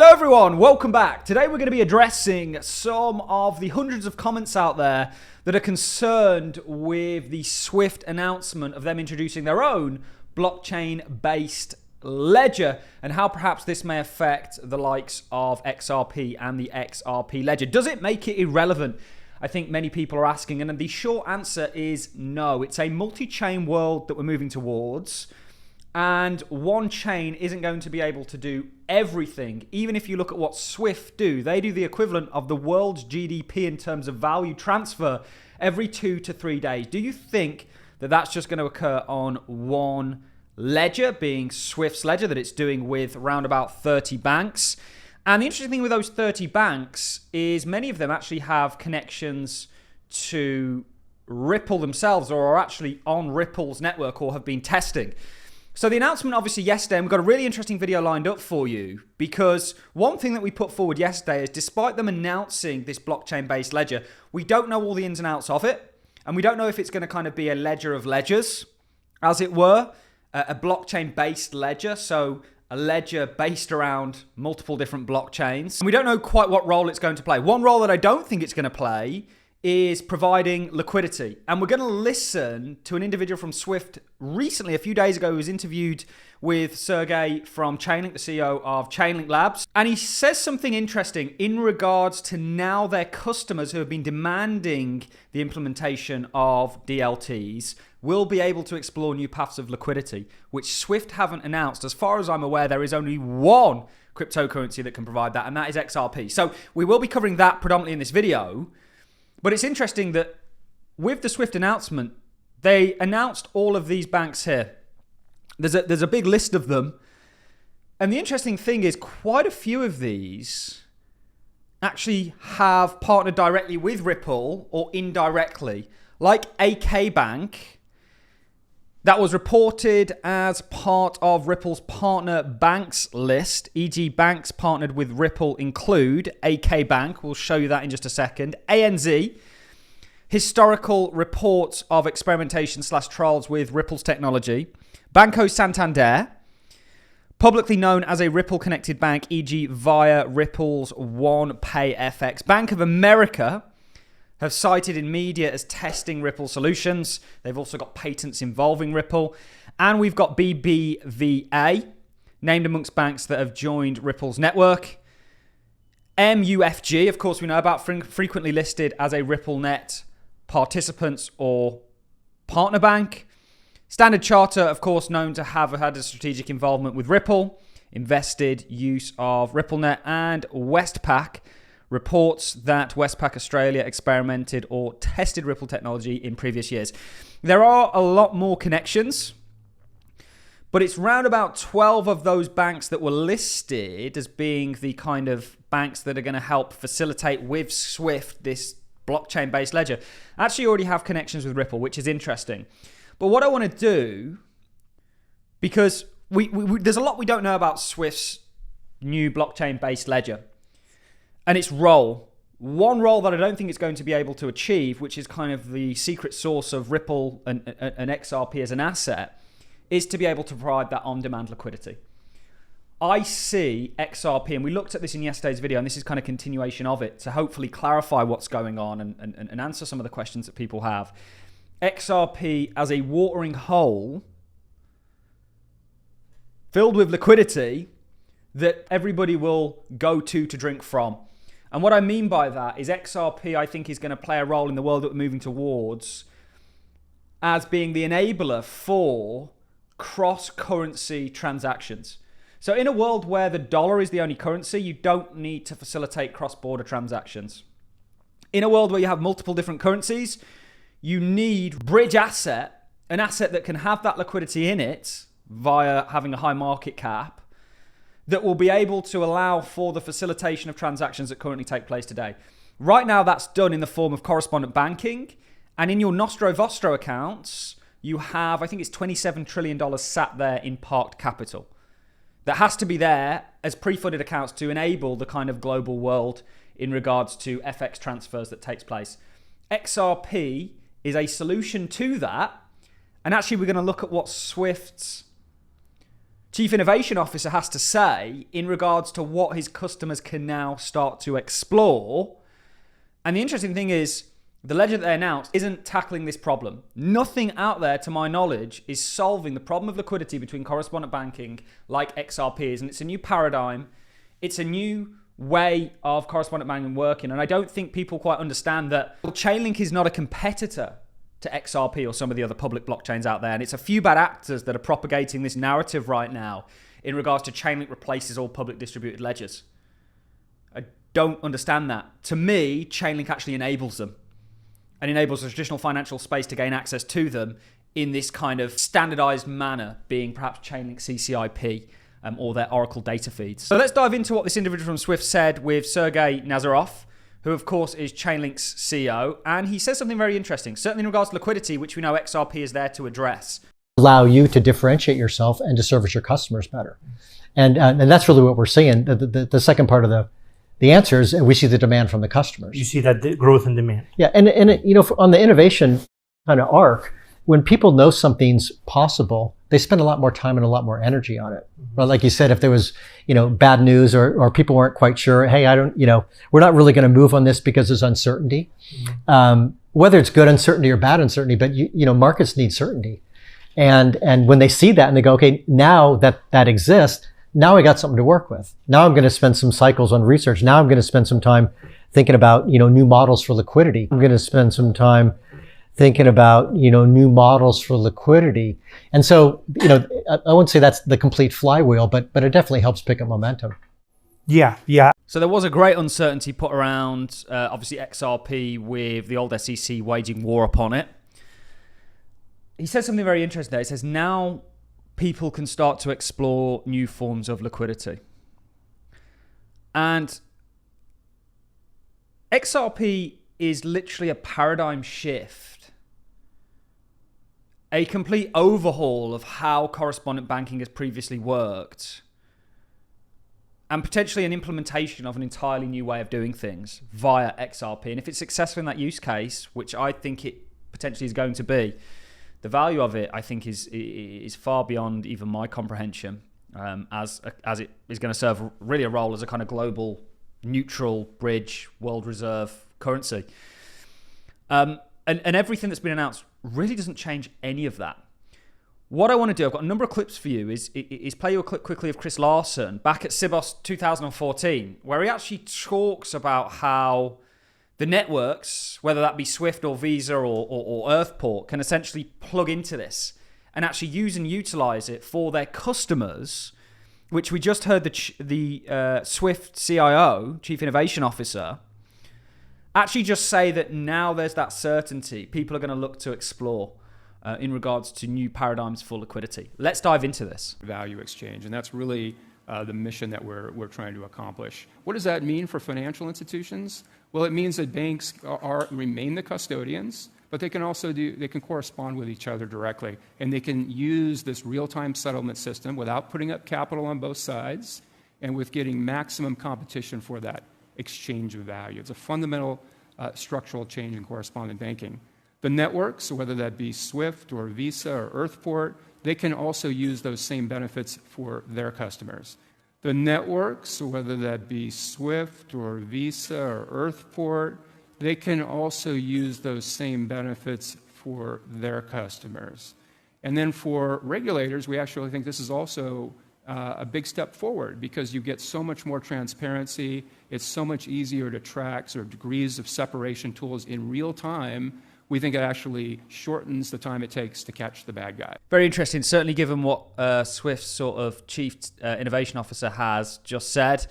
Hello everyone, welcome back. Today we're going to be addressing some of the hundreds of comments out there that are concerned with the Swift announcement of them introducing their own blockchain-based ledger and how perhaps this may affect the likes of XRP and the XRP ledger. Does it make it irrelevant? I think many people are asking, and the short answer is no. It's a multi-chain world that we're moving towards. And one chain isn't going to be able to do everything. Even if you look at what Swift do, they do the equivalent of the world's GDP in terms of value transfer every 2 to 3 days. Do you think that that's just going to occur on one ledger, being Swift's ledger, that it's doing with around about 30 banks? And the interesting thing with those 30 banks is many of them actually have connections to Ripple themselves, or are actually on Ripple's network, or have been testing. So the announcement obviously yesterday, and we've got a really interesting video lined up for you, because one thing that we put forward yesterday is despite them announcing this blockchain-based ledger, we don't know all the ins and outs of it. And we don't know if it's going to kind of be a ledger of ledgers, as it were, a blockchain-based ledger. So a ledger based around multiple different blockchains. And we don't know quite what role it's going to play. One role that I don't think it's going to play is providing liquidity. And we're going to listen to an individual from Swift recently, a few days ago, who was interviewed with Sergey from Chainlink, the CEO of Chainlink Labs. And he says something interesting in regards to now their customers who have been demanding the implementation of DLTs will be able to explore new paths of liquidity, which Swift haven't announced. As far as I'm aware, there is only one cryptocurrency that can provide that, and that is XRP. So we will be covering that predominantly in this video. But it's interesting that with the Swift announcement, they announced all of these banks here. There's a big list of them. And the interesting thing is quite a few of these actually have partnered directly with Ripple or indirectly. Like AK Bank, that was reported as part of Ripple's partner banks list, e.g. banks partnered with Ripple include AK Bank, we'll show you that in just a second, ANZ, historical reports of experimentation/trials with Ripple's technology, Banco Santander, publicly known as a Ripple-connected bank, e.g. via Ripple's OnePayFX, Bank of America, have cited in media as testing Ripple solutions. They've also got patents involving Ripple. And we've got BBVA, named amongst banks that have joined Ripple's network. MUFG, of course, we know about, frequently listed as a RippleNet participants or partner bank. Standard Chartered, of course, known to have had a strategic involvement with Ripple, invested use of RippleNet, and Westpac reports that Westpac Australia experimented or tested Ripple technology in previous years. There are a lot more connections, but it's round about 12 of those banks that were listed as being the kind of banks that are going to help facilitate with Swift this blockchain-based ledger. Actually already have connections with Ripple, which is interesting. But what I want to do, because there's a lot we don't know about Swift's new blockchain-based ledger and its role. One role that I don't think it's going to be able to achieve, which is kind of the secret source of Ripple and XRP as an asset, is to be able to provide that on-demand liquidity. I see XRP, and we looked at this in yesterday's video, and this is kind of continuation of it, to hopefully clarify what's going on and answer some of the questions that people have. XRP as a watering hole filled with liquidity that everybody will go to drink from. And what I mean by that is XRP, I think, is going to play a role in the world that we're moving towards as being the enabler for cross-currency transactions. So in a world where the dollar is the only currency, you don't need to facilitate cross-border transactions. In a world where you have multiple different currencies, you need bridge asset, an asset that can have that liquidity in it via having a high market cap, that will be able to allow for the facilitation of transactions that currently take place today. Right now, that's done in the form of correspondent banking. And in your Nostro Vostro accounts, you have, I think it's $27 trillion sat there in parked capital. That has to be there as pre-funded accounts to enable the kind of global world in regards to FX transfers that takes place. XRP is a solution to that. And actually, we're going to look at what Swift's Chief Innovation Officer has to say in regards to what his customers can now start to explore. And the interesting thing is, the ledger that they announced isn't tackling this problem. Nothing out there, to my knowledge, is solving the problem of liquidity between correspondent banking like XRP is. And it's a new paradigm. It's a new way of correspondent banking working. And I don't think people quite understand that Chainlink is not a competitor to XRP or some of the other public blockchains out there. And it's a few bad actors that are propagating this narrative right now in regards to Chainlink replaces all public distributed ledgers. I don't understand that. To me, Chainlink actually enables them and enables the traditional financial space to gain access to them in this kind of standardized manner, being perhaps Chainlink CCIP or their Oracle data feeds. So let's dive into what this individual from Swift said with Sergey Nazarov, who of course is Chainlink's CEO. And he says something very interesting, certainly in regards to liquidity, which we know XRP is there to address. Allow you to differentiate yourself and to service your customers better. And that's really what we're seeing. The second part of the answer is we see the demand from the customers. You see that growth in demand. Yeah, and on the innovation kind of arc, when people know something's possible, they spend a lot more time and a lot more energy on it. Right? Like you said, if there was bad news or people weren't quite sure, hey, we're not really going to move on this because there's uncertainty. Whether it's good uncertainty or bad uncertainty, but markets need certainty. And when they see that and they go, okay, now that exists, now I got something to work with. Now I'm going to spend some cycles on research. Now I'm going to spend some time thinking about, new models for liquidity. I'm going to spend some time thinking about, new models for liquidity. And so, I wouldn't say that's the complete flywheel, but it definitely helps pick up momentum. Yeah. So there was a great uncertainty put around, obviously XRP with the old SEC waging war upon it. He says something very interesting there. He says, now people can start to explore new forms of liquidity. And XRP is literally a paradigm shift, a complete overhaul of how correspondent banking has previously worked, and potentially an implementation of an entirely new way of doing things via XRP. And if it's successful in that use case, which I think it potentially is going to be, the value of it, I think, is far beyond even my comprehension, as it is going to serve really a role as a kind of global, neutral bridge, world reserve currency. And everything that's been announced really doesn't change any of that. What I want to do, I've got a number of clips for you, is play you a clip quickly of Chris Larson back at Sibos 2014, where he actually talks about how the networks, whether that be Swift or Visa or Earthport, can essentially plug into this and actually use and utilize it for their customers, which we just heard the Swift CIO, Chief Innovation Officer, actually just say that now there's that certainty. People are going to look to explore in regards to new paradigms for liquidity. Let's dive into this. Value exchange, and that's really the mission that we're trying to accomplish. What does that mean for financial institutions? Well, it means that banks remain the custodians, but they can also correspond with each other directly, and they can use this real-time settlement system without putting up capital on both sides, and with getting maximum competition for that exchange of value. It's a fundamental structural change in correspondent banking. The networks, whether that be Swift or Visa or Earthport, they can also use those same benefits for their customers. The networks, whether that be Swift or Visa or Earthport, they can also use those same benefits for their customers. And then for regulators, we actually think this is also a big step forward because you get so much more transparency. It's so much easier to track sort of degrees of separation tools in real time. We think it actually shortens the time it takes to catch the bad guy. Very interesting, certainly given what Swift's sort of Chief Innovation Officer has just said.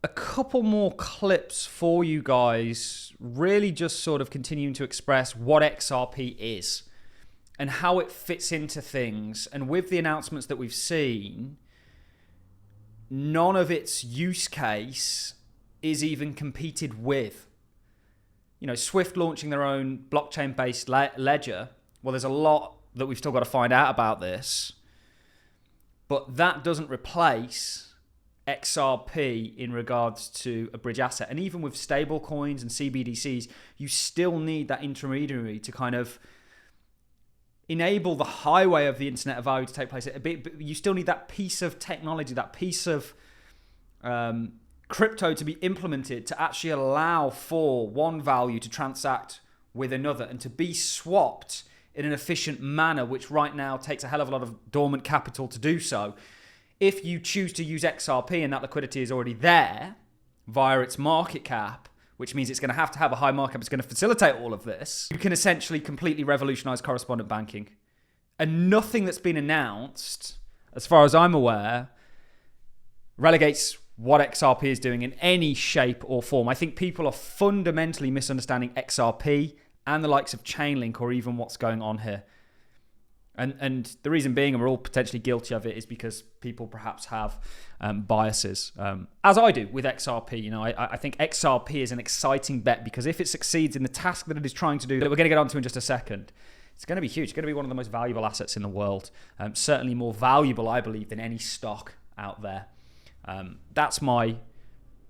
A couple more clips for you guys, really just sort of continuing to express what XRP is and how it fits into things. And with the announcements that we've seen, none of its use case is even competed with. Swift launching their own blockchain-based ledger. Well, there's a lot that we've still got to find out about this. But that doesn't replace XRP in regards to a bridge asset. And even with stable coins and CBDCs, you still need that intermediary to kind of enable the highway of the Internet of Value to take place, but you still need that piece of technology, that piece of crypto to be implemented to actually allow for one value to transact with another and to be swapped in an efficient manner, which right now takes a hell of a lot of dormant capital to do so. If you choose to use XRP and that liquidity is already there via its market cap, which means it's going to have a high markup, it's going to facilitate all of this, you can essentially completely revolutionize correspondent banking. And nothing that's been announced, as far as I'm aware, relegates what XRP is doing in any shape or form. I think people are fundamentally misunderstanding XRP and the likes of Chainlink, or even what's going on here. And the reason being, and we're all potentially guilty of it, is because people perhaps have biases, as I do with XRP. You know, I think XRP is an exciting bet because if it succeeds in the task that it is trying to do, that we're going to get onto in just a second, it's going to be huge. It's going to be one of the most valuable assets in the world. Certainly more valuable, I believe, than any stock out there. That's my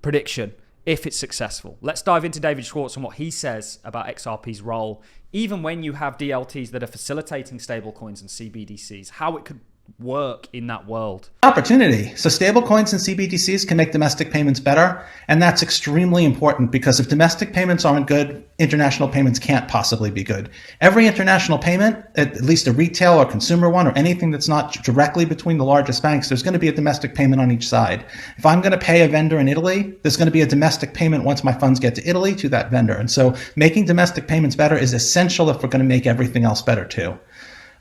prediction if it's successful. Let's dive into David Schwartz and what he says about XRP's role, even when you have DLTs that are facilitating stablecoins and CBDCs, how it could work in that world. Opportunity. So stablecoins and CBDCs can make domestic payments better. And that's extremely important because if domestic payments aren't good, international payments can't possibly be good. Every international payment, at least a retail or consumer one or anything that's not directly between the largest banks, there's going to be a domestic payment on each side. If I'm going to pay a vendor in Italy, there's going to be a domestic payment once my funds get to Italy to that vendor. And so making domestic payments better is essential if we're going to make everything else better too.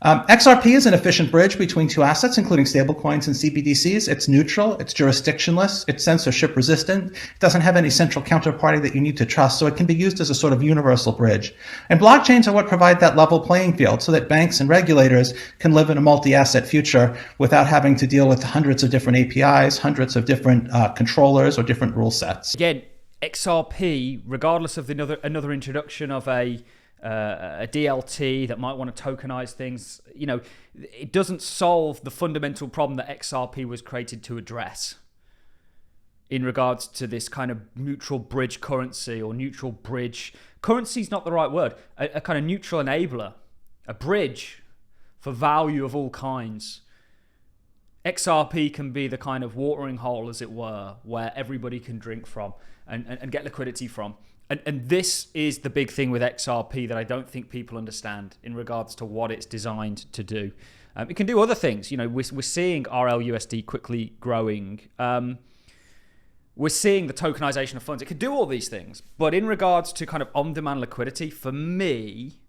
XRP is an efficient bridge between two assets, including stablecoins and CBDCs. It's neutral, it's jurisdictionless, it's censorship resistant, it doesn't have any central counterparty that you need to trust, so it can be used as a sort of universal bridge. And blockchains are what provide that level playing field so that banks and regulators can live in a multi-asset future without having to deal with hundreds of different APIs, hundreds of different controllers or different rule sets. Again, XRP, regardless of another introduction of a DLT that might want to tokenize things, you know, it doesn't solve the fundamental problem that XRP was created to address in regards to this kind of neutral bridge currency, or neutral bridge. Currency is not the right word. A kind of neutral enabler, a bridge for value of all kinds. XRP can be the kind of watering hole, as it were, where everybody can drink from and get liquidity from. And this is the big thing with XRP that I don't think people understand in regards to what it's designed to do. It can do other things. You know, we're seeing RLUSD quickly growing. We're seeing the tokenization of funds. It could do all these things. But in regards to kind of on-demand liquidity, for me,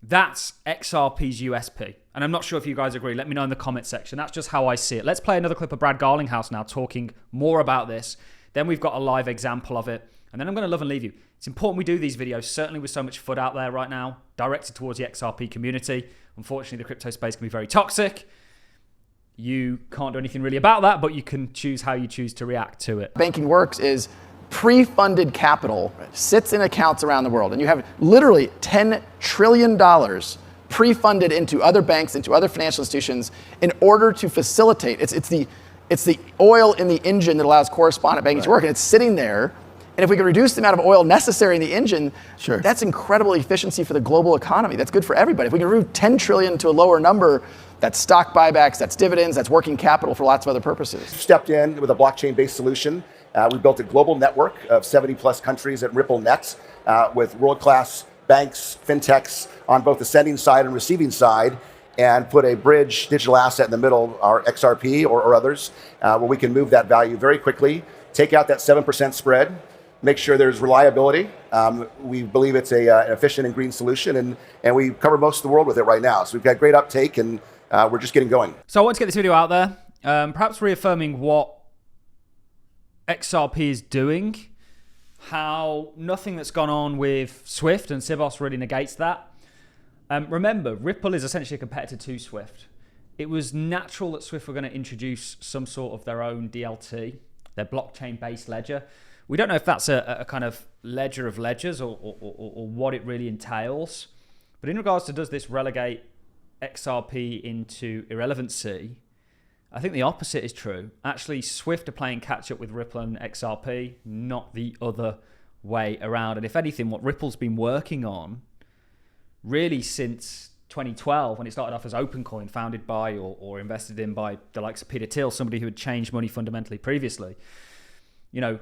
that's XRP's USP. And I'm not sure if you guys agree. Let me know in the comment section. That's just how I see it. Let's play another clip of Brad Garlinghouse now talking more about this. Then we've got a live example of it. And then I'm going to love and leave you. It's important we do these videos, certainly with so much FUD out there right now, directed towards the XRP community. Unfortunately, the crypto space can be very toxic. You can't do anything really about that, but you can choose how you choose to react to it. Banking works is pre-funded capital sits in accounts around the world. And you have literally $10 trillion pre-funded into other banks, into other financial institutions in order to facilitate. It's the oil in the engine that allows correspondent banking to work. And it's sitting there. And if we can reduce the amount of oil necessary in the engine, that's incredible efficiency for the global economy. That's good for everybody. If we can remove 10 trillion to a lower number, that's stock buybacks, that's dividends, that's working capital for lots of other purposes. Stepped in with a blockchain-based solution. We built a global network of 70 plus countries at RippleNet with world-class banks, fintechs on both the sending side and receiving side, and put a bridge digital asset in the middle, our XRP or others, where we can move that value very quickly, take out that 7% spread, make sure there's reliability. We believe it's an efficient and green solution, and we cover most of the world with it right now. So we've got great uptake, and we're just getting going. So I want to get this video out there, perhaps reaffirming what XRP is doing, how nothing that's gone on with Swift and Sibos really negates that. Remember, Ripple is essentially a competitor to Swift. It was natural that Swift were going to introduce some sort of their own DLT, their blockchain-based ledger. We don't know if that's a kind of ledger of ledgers or what it really entails. But in regards to does this relegate XRP into irrelevancy, I think the opposite is true. Actually, Swift are playing catch up with Ripple and XRP, not the other way around. And if anything, what Ripple's been working on really since 2012 when it started off as OpenCoin, founded by or invested in by the likes of Peter Thiel, somebody who had changed money fundamentally previously. You know,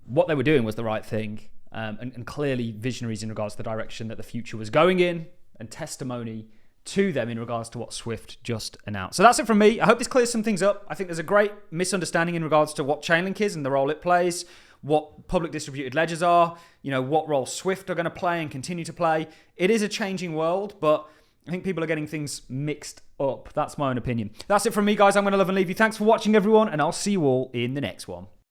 what they were doing was the right thing, and clearly visionaries in regards to the direction that the future was going in, and testimony to them in regards to what Swift just announced. So that's it from me. I hope this clears some things up. I think there's a great misunderstanding in regards to what Chainlink is and the role it plays, what public distributed ledgers are, you know, what role Swift are going to play and continue to play. It is a changing world, but I think people are getting things mixed up. That's my own opinion. That's it from me, guys. I'm going to love and leave you. Thanks for watching, everyone, and I'll see you all in the next one.